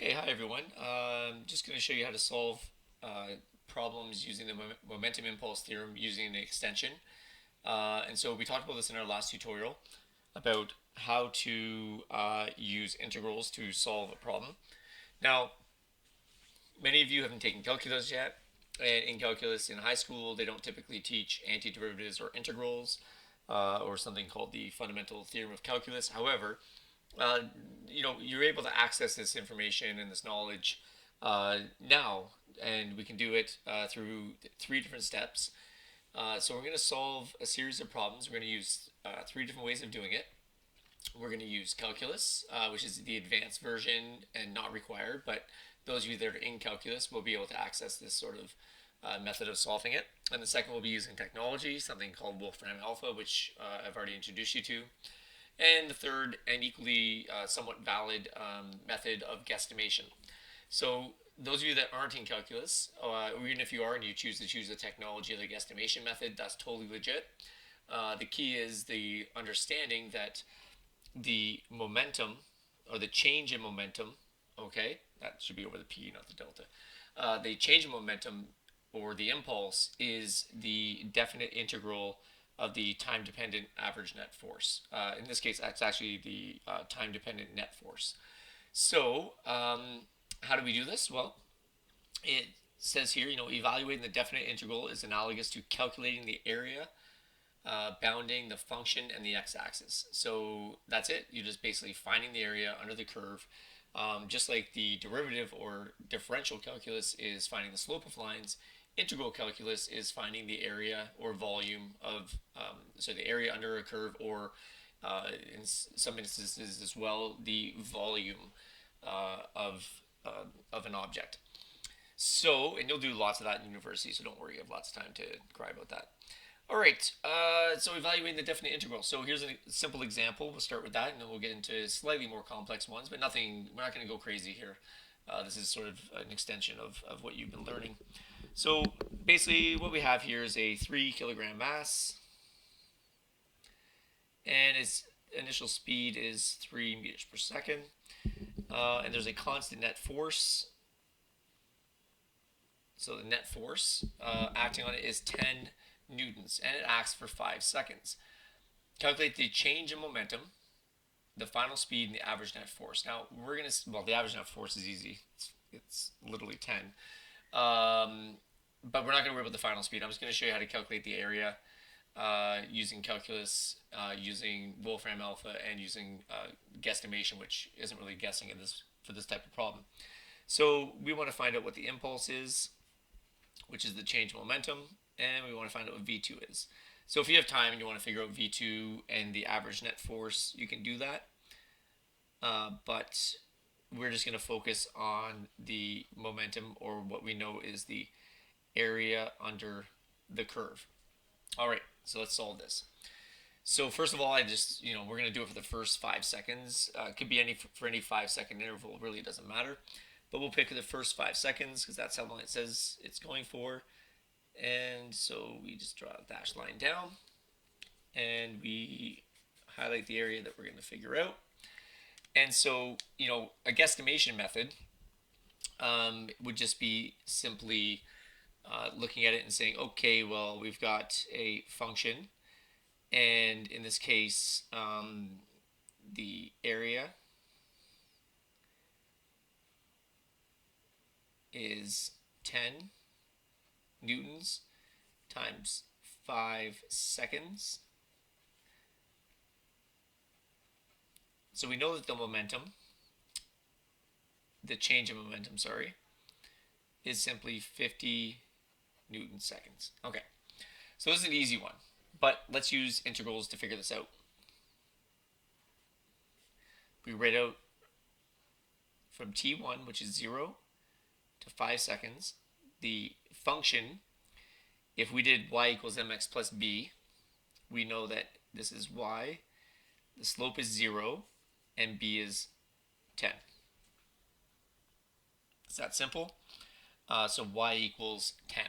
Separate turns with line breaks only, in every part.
Okay, hi everyone. Just going to show you how to solve problems using the momentum impulse theorem using an extension. And so we talked about this in our last tutorial about how to use integrals to solve a problem. Now, many of you haven't taken calculus yet. And in calculus in high school, they don't typically teach antiderivatives or integrals or something called the fundamental theorem of calculus. However, uh, you're able to access this information and this knowledge now, and we can do it through three different steps. So we're going to solve a series of problems. We're going to use three different ways of doing it. We're going to use calculus, which is the advanced version and not required, but those of you that are in calculus will be able to access this sort of method of solving it. And the second will be using technology, something called Wolfram Alpha, which I've already introduced you to. And the third, and equally somewhat valid method of guesstimation. So those of you that aren't in calculus, or even if you are and you choose to choose the technology of the guesstimation method, that's totally legit. The key is the understanding that the momentum, or the change in momentum, okay, that should be over the P, not the delta. The change in momentum, or the impulse, is the definite integral of the time-dependent average net force. In this case, that's actually the time-dependent net force. So, how do we do this? Well, it says here, evaluating the definite integral is analogous to calculating the area bounding the function and the x-axis. So that's it. You're just basically finding the area under the curve. Just like the derivative or differential calculus is finding the slope of lines, integral calculus is finding the area or volume of, so the area under a curve, or in some instances as well, the volume of an object. So, and you'll do lots of that in university, so don't worry, you have lots of time to cry about that. All right, so evaluating the definite integral. So here's a simple example. We'll start with that, and then we'll get into slightly more complex ones, but nothing, we're not going to go crazy here. This is sort of an extension of what you've been learning. So basically what we have here is a 3 kilogram mass, and its initial speed is 3 meters per second, and there's a constant net force. So the net force acting on it is 10 newtons, and it acts for 5 seconds. Calculate the change in momentum, the final speed, and the average net force. Now, we're going to, well, the average net force is easy. It's literally 10. But we're not going to worry about the final speed. I'm just going to show you how to calculate the area using calculus, using Wolfram Alpha, and using guesstimation, which isn't really guessing for this type of problem. So we want to find out what the impulse is, which is the change in momentum, and we want to find out what V2 is. So if you have time and you want to figure out V2 and the average net force, you can do that. But we're just going to focus on the momentum, or what we know is the area under the curve. All right, so let's solve this. So first of all, we're going to do it for the first 5 seconds. It could be for any 5-second interval, it really doesn't matter. But we'll pick the first 5 seconds because that's how long it says it's going for. And so we just draw a dashed line down, and we highlight the area that we're going to figure out. And so, a guesstimation method would just be simply looking at it and saying, okay, well, we've got a function, and in this case, the area is 10 newtons times 5 seconds. So we know that the change in momentum, is simply 50 Newton seconds. Okay, so this is an easy one, but let's use integrals to figure this out. We write out from t1, which is 0 to 5 seconds, the function. If we did y equals mx plus b, we know that this is y, the slope is 0, and b is 10. It's that simple. So y equals 10.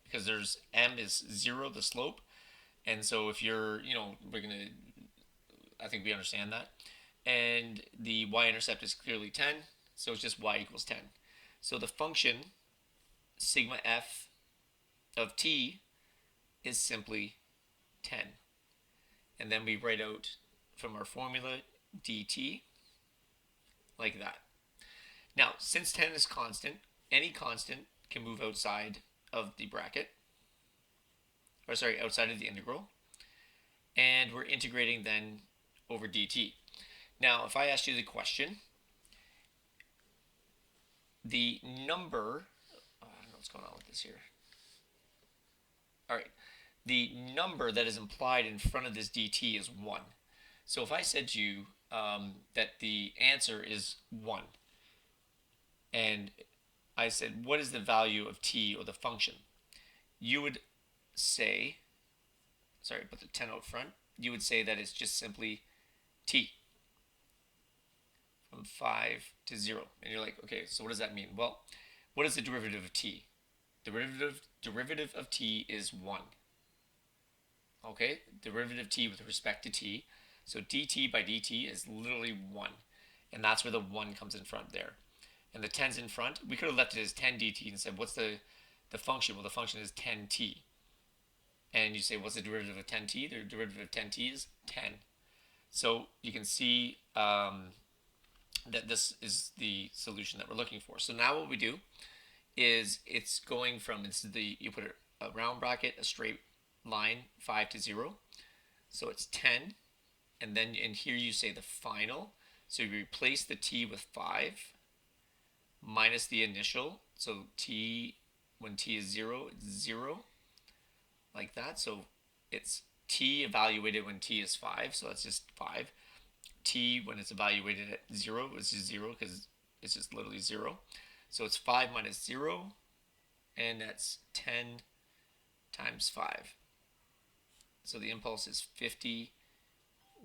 Because there's m is 0, the slope. And so if you're, I think we understand that. And the y-intercept is clearly 10. So it's just y equals 10. So the function sigma f of t is simply 10. And then we write out from our formula dt like that. Now, since 10 is constant, any constant can move outside of the bracket, or sorry, outside of the integral, and we're integrating then over dt. Now, if I asked you the question, the number, I don't know what's going on with this here. All right, the number that is implied in front of this dt is 1. So if I said to you that the answer is 1, and I said, what is the value of t, or the function? You would say, sorry, put the 10 out front, you would say that it's just simply t from 5 to 0. And you're like, okay, so what does that mean? Well, what is the derivative of t? Derivative of t is 1. Okay, derivative of t with respect to t. So dt by dt is literally 1. And that's where the 1 comes in front there. And the 10's in front. We could have left it as 10 dt and said, what's the function? Well, the function is 10t. And you say, what's the derivative of 10t? The derivative of 10t is 10. So you can see that this is the solution that we're looking for. So now what we do is it's going from, you put a round bracket, a straight line, 5 to 0. So it's 10. And then in here you say the final. So you replace the t with 5 minus the initial. So t, when t is 0, it's 0. Like that. So it's t evaluated when t is 5. So that's just 5. T when it's evaluated at 0 is just 0 because it's just literally 0. So it's 5 minus 0. And that's 10 times 5. So the impulse is 50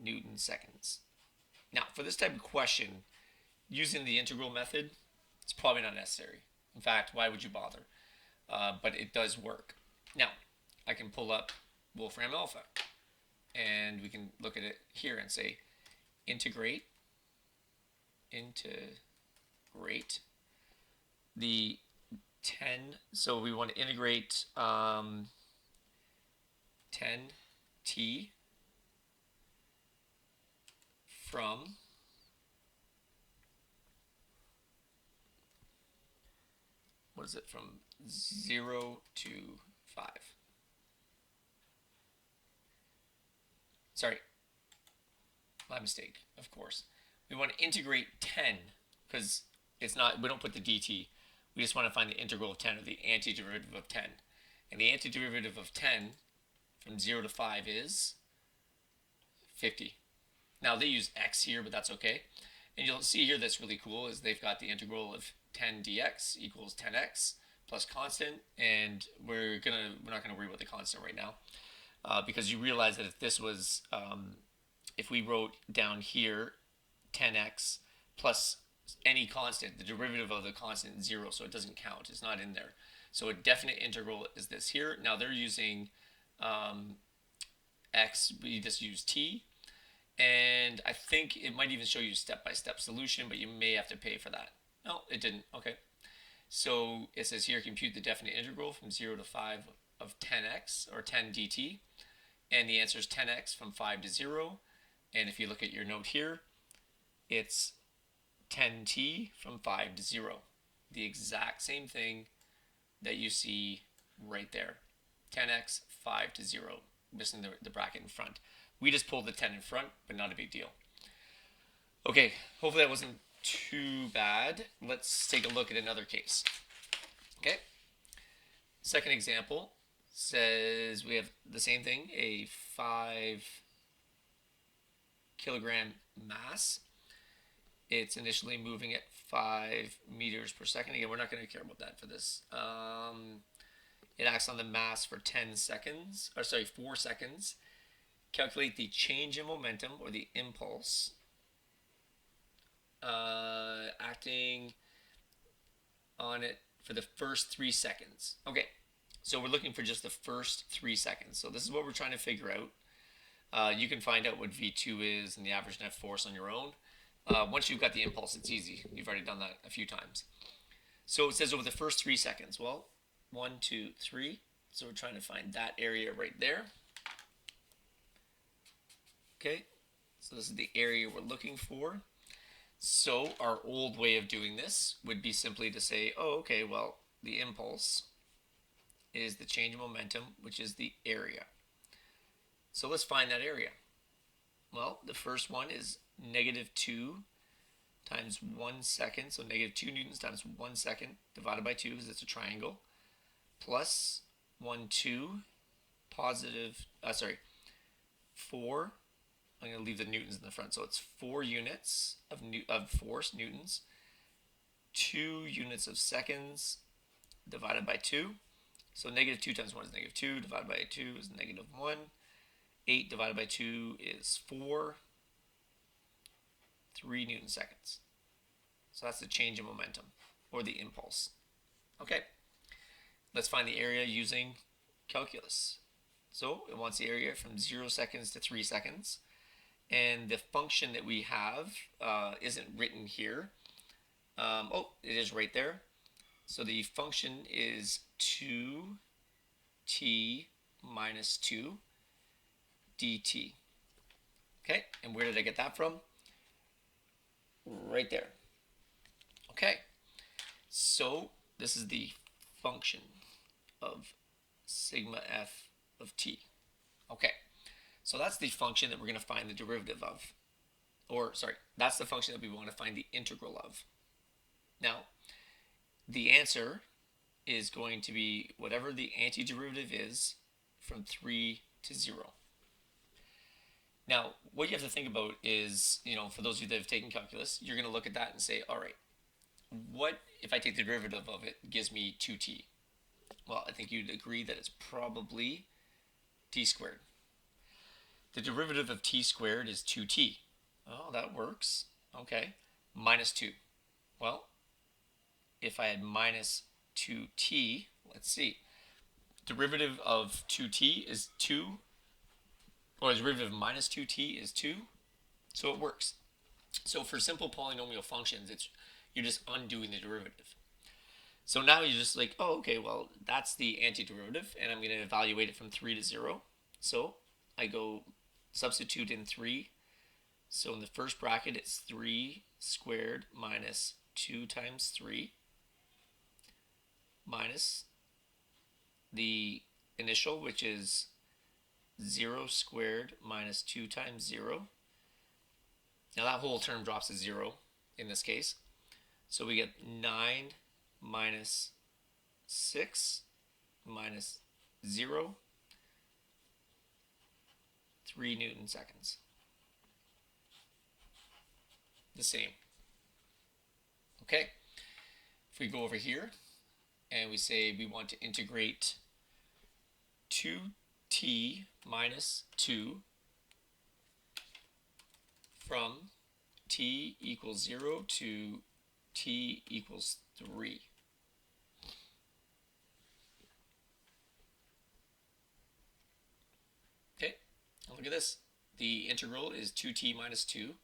Newton seconds. Now, for this type of question, using the integral method, it's probably not necessary. In fact, why would you bother? But it does work. Now, I can pull up Wolfram alpha, and we can look at it here and say integrate the 10. So we want to integrate 10t from what is it, from 0 to 5. Sorry, my mistake, of course. We want to integrate 10 because it's not, we don't put the dt. We just want to find the integral of 10, or the antiderivative of 10. And the antiderivative of 10 from 0 to 5 is 50. Now they use x here, but that's okay. And you'll see here that's really cool is they've got the integral of 10 dx equals 10x plus constant, and we're not gonna worry about the constant right now, because you realize that if this was if we wrote down here 10x plus any constant, the derivative of the constant is 0, so it doesn't count. It's not in there. So a definite integral is this here. Now they're using x. We just use t. And I think it might even show you step-by-step solution, but you may have to pay for that. No, it didn't. Okay. So it says here, compute the definite integral from 0 to 5 of 10x, or 10 dt. And the answer is 10x from 5 to 0. And if you look at your note here, it's 10t from 5 to 0. The exact same thing that you see right there. 10x, 5 to 0, missing the bracket in front. We just pulled the 10 in front, but not a big deal. Okay, hopefully that wasn't too bad. Let's take a look at another case. Okay, second example says we have the same thing, a 5 kilogram mass. It's initially moving at 5 meters per second. Again, we're not going to care about that for this. It acts on the mass for 10 seconds, or sorry, 4 seconds. Calculate the change in momentum, or the impulse acting on it for the first 3 seconds. Okay, so we're looking for just the first 3 seconds. So this is what we're trying to figure out. You can find out what V2 is and the average net force on your own. Once you've got the impulse, it's easy. You've already done that a few times. So it says over the first 3 seconds. Well, 1, 2, 3. So we're trying to find that area right there. Okay, so this is the area we're looking for. So our old way of doing this would be simply to say, oh, okay, well, the impulse is the change in momentum, which is the area. So let's find that area. Well, the first one is -2 times 1 second, so -2 newtons times 1 second divided by 2 because it's a triangle, plus 1, 2, positive, 4, I'm going to leave the newtons in the front, so it's 4 units of force, newtons, 2 units of seconds divided by 2, so -2 times 1 is -2, divided by 2 is -1, 8 divided by 2 is 4, 3 newton seconds. So that's the change in momentum, or the impulse. Okay, let's find the area using calculus. So it wants the area from 0 seconds to 3 seconds. And the function that we have isn't written here. Oh, it is right there. So the function is 2t minus 2 dt. Okay, and where did I get that from? Right there. Okay, so this is the function of sigma f of t. Okay, so that's the function that we're going to find the derivative of. Or, sorry, that's the function that we want to find the integral of. Now, the answer is going to be whatever the antiderivative is from 3 to 0. Now, what you have to think about is, for those of you that have taken calculus, you're going to look at that and say, all right, what if I take the derivative of it gives me 2t? Well, I think you'd agree that it's probably t squared. The derivative of t squared is 2t. Oh, that works. Okay. Minus 2. Well, if I had minus 2t, let's see. Derivative of 2t is 2, or the derivative of minus 2t is 2, so it works. So for simple polynomial functions, you're just undoing the derivative. So now you're just like, oh, okay, well, that's the antiderivative, and I'm going to evaluate it from 3 to 0. So I go substitute in 3. So in the first bracket, it's 3 squared minus 2 times 3 minus the initial, which is 0 squared minus 2 times 0. Now that whole term drops to 0 in this case. So we get 9 minus 6 minus 0, 3 Newton seconds. The same. Okay, if we go over here and we say we want to integrate 2t minus 2 from t equals 0 to t equals 3. Okay, look at this. The integral is 2t minus 2.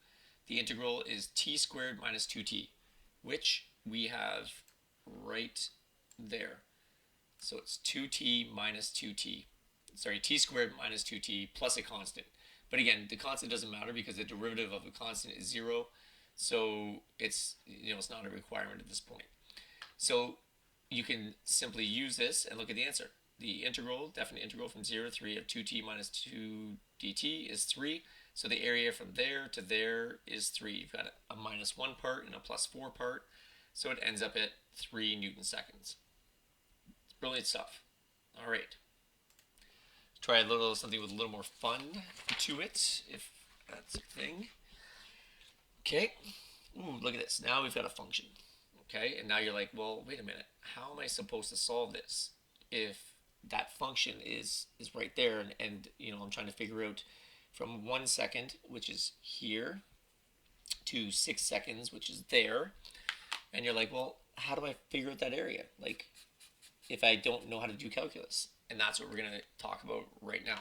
The integral is t squared minus 2t, which we have right there. So it's 2t minus 2t. Sorry, t squared minus 2t plus a constant. But again, the constant doesn't matter because the derivative of a constant is 0. So it's not a requirement at this point. So you can simply use this and look at the answer. The integral, definite integral from 0 to 3 of 2t minus 2 dt is 3. So the area from there to there is 3. You've got a minus 1 part and a plus 4 part. So it ends up at 3 Newton seconds. It's brilliant stuff. All right. Try something with a little more fun to it, if that's a thing. Okay. Ooh, look at this. Now we've got a function. Okay, and now you're like, well, wait a minute. How am I supposed to solve this if that function is right there, and I'm trying to figure out from 1 second, which is here, to 6 seconds, which is there, and you're like, well, how do I figure out that area? Like, if I don't know how to do calculus, and that's what we're going to talk about right now.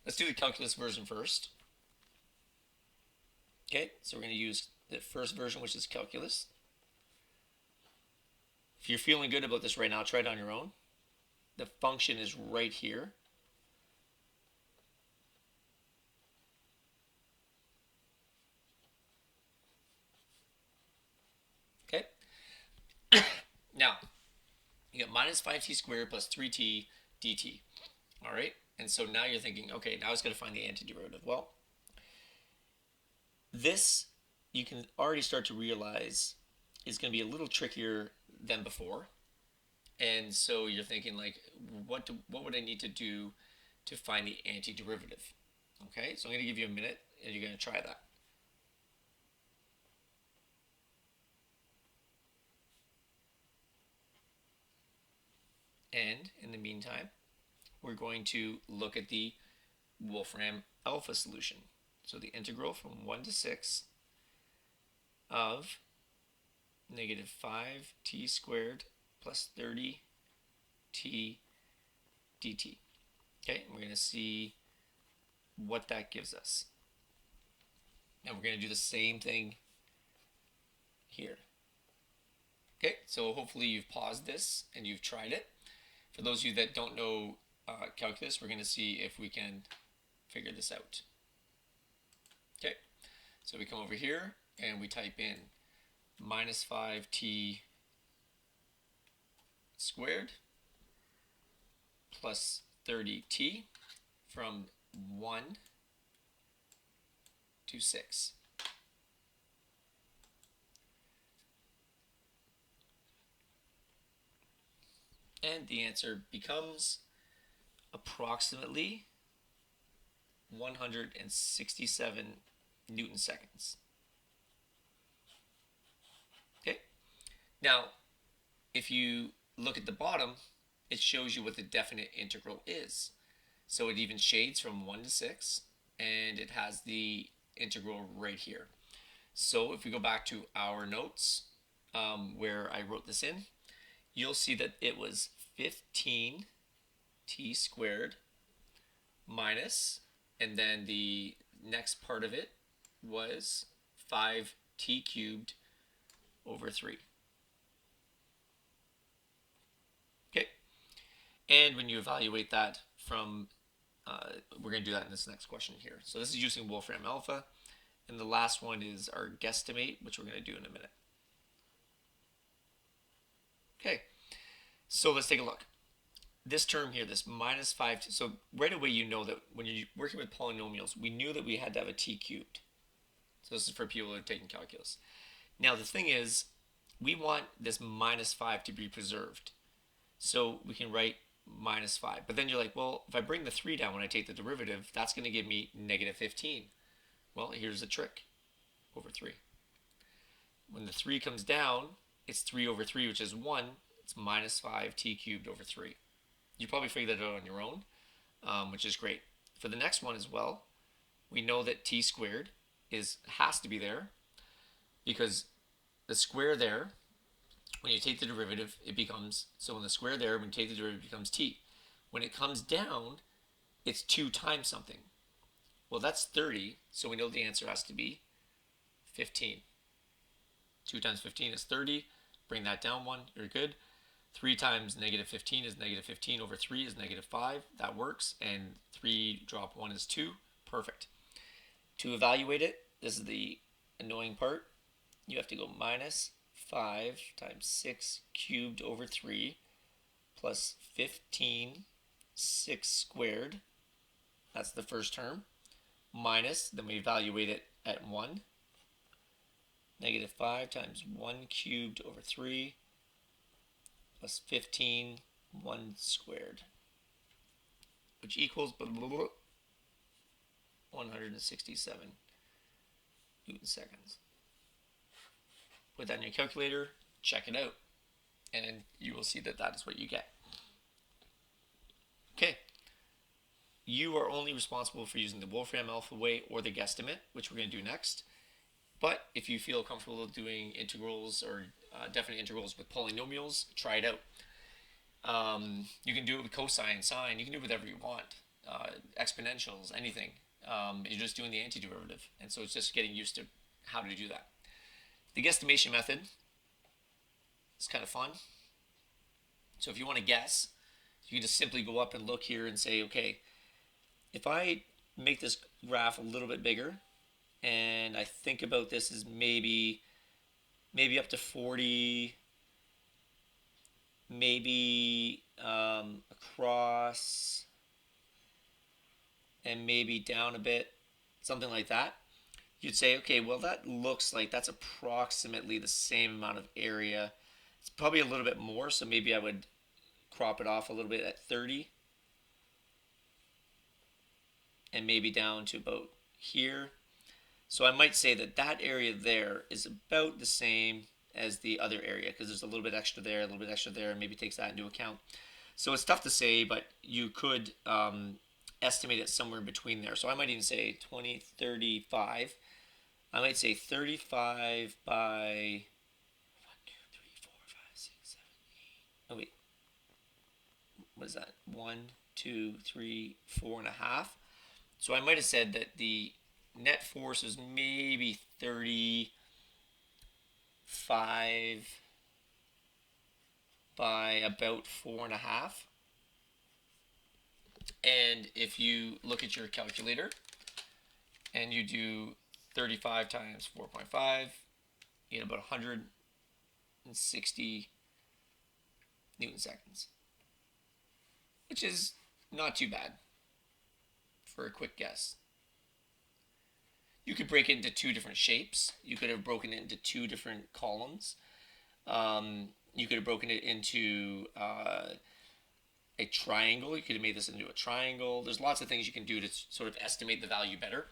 Let's do the calculus version first. Okay, so we're going to use the first version, which is calculus. If you're feeling good about this right now, try it on your own. The function is right here. Okay. Now, you get minus 5t squared plus 3t dt. All right. And so now you're thinking, okay, now I was going to find the antiderivative. Well, this you can already start to realize is going to be a little trickier than before. And so you're thinking like, what would I need to do to find the antiderivative? Okay, so I'm going to give you a minute and you're going to try that. And in the meantime, we're going to look at the Wolfram alpha solution. So the integral from 1 to 6 of negative 5t squared plus 30t dt. Okay, and we're going to see what that gives us. And we're going to do the same thing here. Okay, so hopefully you've paused this and you've tried it. For those of you that don't know calculus, we're going to see if we can figure this out. Okay, so we come over here and we type in minus 5t squared plus 30t from 1 to 6. And the answer becomes approximately 167 Newton seconds. Okay. Now, if you look at the bottom, it shows you what the definite integral is. So it even shades from 1 to 6, and it has the integral right here. So if we go back to our notes, where I wrote this in, you'll see that it was 15t squared minus, and then the next part of it was 5t cubed over 3. Okay, and when you evaluate that from, we're going to do that in this next question here. So this is using Wolfram alpha, and the last one is our guesstimate, which we're going to do in a minute. Okay, so let's take a look. This term here, this minus 5, so right away you know that when you're working with polynomials, we knew that we had to have a t cubed. So this is for people who are taking calculus. Now the thing is, we want this minus 5 to be preserved. So we can write minus 5. But then you're like, well, if I bring the 3 down when I take the derivative, that's going to give me negative 15. Well, here's the trick. Over 3. When the 3 comes down, it's 3 over 3, which is 1. It's minus 5t cubed over 3. You probably figured that out on your own, which is great. For the next one as well, we know that t squared has to be there, because the square there, when you take the derivative, it becomes, so when the square there, when you take the derivative, it becomes t. When it comes down, it's 2 times something. Well, that's 30, so we know the answer has to be 15. 2 times 15 is 30. Bring that down 1, you're good. 3 times negative 15 is negative 15 over 3 is negative 5. That works. And 3 drop 1 is 2. Perfect. To evaluate it, this is the annoying part. You have to go minus 5 times 6 cubed over 3 plus 15, 6 squared. That's the first term. Minus, then we evaluate it at 1. Negative 5 times 1 cubed over 3 plus 15, 1 squared, which equals 167 Newton seconds. Put that in your calculator, check it out, and you will see that that is what you get. Okay, you are only responsible for using the Wolfram alpha way or the guesstimate, which we're going to do next. But if you feel comfortable doing integrals or definite integrals with polynomials, try it out. You can do it with cosine, sine, you can do it with whatever you want. Exponentials, anything. You're just doing the antiderivative. And so it's just getting used to how to do that. The guesstimation method is kind of fun. So if you want to guess, you can just simply go up and look here and say, okay, if I make this graph a little bit bigger and I think about this as maybe up to 40, maybe across, and maybe down a bit, something like that, you'd say, okay, well, that looks like that's approximately the same amount of area. It's probably a little bit more, so maybe I would crop it off a little bit at 30 and maybe down to about here. So I might say that that area there is about the same as the other area because there's a little bit extra there, a little bit extra there, and maybe takes that into account. So it's tough to say, but you could estimate it somewhere in between there. So I might even say 20, 35. I might say 35 by 1, 2, 3, 4, 5, 6, 7, 8. Oh wait, what is that? 1, 2, 3, 4.5. So I might have said that the net force is maybe 35 by about 4.5. And if you look at your calculator and you do 35 times 4.5, you get about 160 Newton seconds, which is not too bad for a quick guess. You could break it into two different shapes. You could have broken it into two different columns. You could have broken it into a triangle. You could have made this into a triangle. There's lots of things you can do to sort of estimate the value better.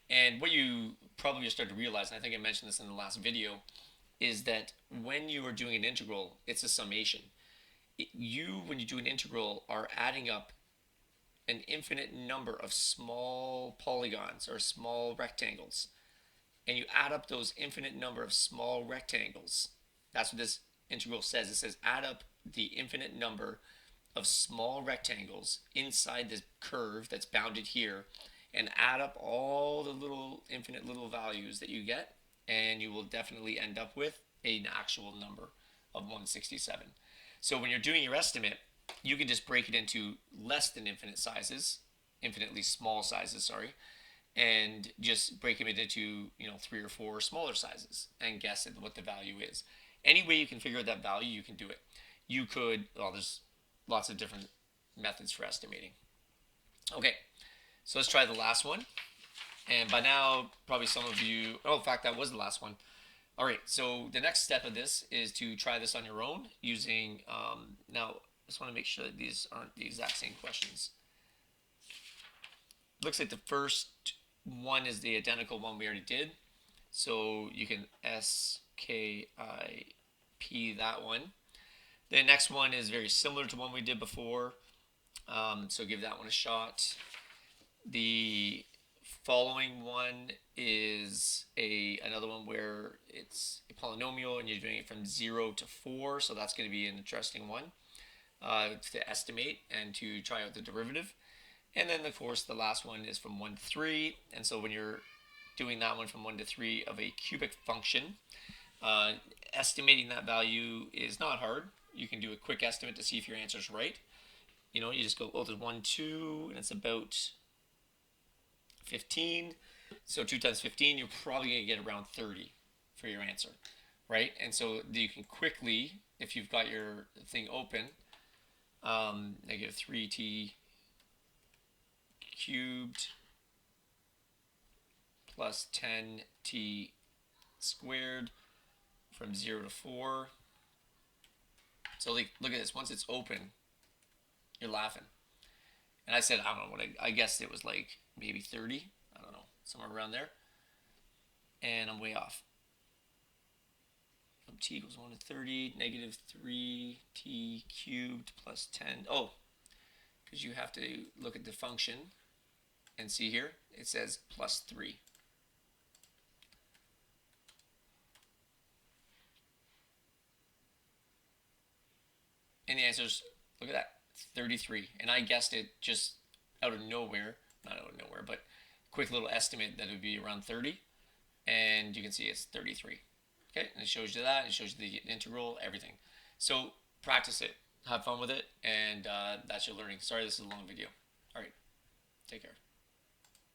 And what you probably start to realize, and I think I mentioned this in the last video, is that when you are doing an integral, it's a summation. When you do an integral, are adding up an infinite number of small polygons or small rectangles. And you add up those infinite number of small rectangles. That's what this integral says. It says add up the infinite number of small rectangles inside this curve that's bounded here and add up all the little infinite little values that you get, and you will definitely end up with an actual number of 167. So when you're doing your estimate, you can just break it into less than infinite sizes, infinitely small sizes, sorry, and just break them into 3 or 4 smaller sizes and guess at what the value is. Any way you can figure out that value, you can do it. You could, well, there's lots of different methods for estimating. Okay, so let's try the last one. And by now, probably some of you, oh, in fact, that was the last one. All right, so the next step of this is to try this on your own using, now, I just want to make sure that these aren't the exact same questions. Looks like the first one is the identical one we already did. So you can SKIP that one. The next one is very similar to one we did before. So give that one a shot. The following one is another one where it's a polynomial and you're doing it from 0 to 4. So that's going to be an interesting one to estimate and to try out the derivative. And then, of course, the last one is from 1 to 3. And so when you're doing that one from 1 to 3 of a cubic function, estimating that value is not hard. You can do a quick estimate to see if your answer is right. You just go, oh, there's 1, 2, and it's about 15. So 2 times 15, you're probably going to get around 30 for your answer, right? And so you can quickly, if you've got your thing open, negative 3t cubed plus 10t squared from 0 to 4. So look at this. Once it's open, you're laughing. And I said, I don't know what I guessed it was like maybe 30. I don't know, somewhere around there. And I'm way off. From t equals 1 to 30, negative 3t cubed plus 10. Oh, because you have to look at the function and see here, it says plus 3. And the answer is, look at that, 33. And I guessed it just out of nowhere, not out of nowhere, but quick little estimate that it would be around 30. And you can see it's 33. Okay, and it shows you that. It shows you the integral, everything. So practice it, have fun with it, and that's your learning. Sorry, this is a long video.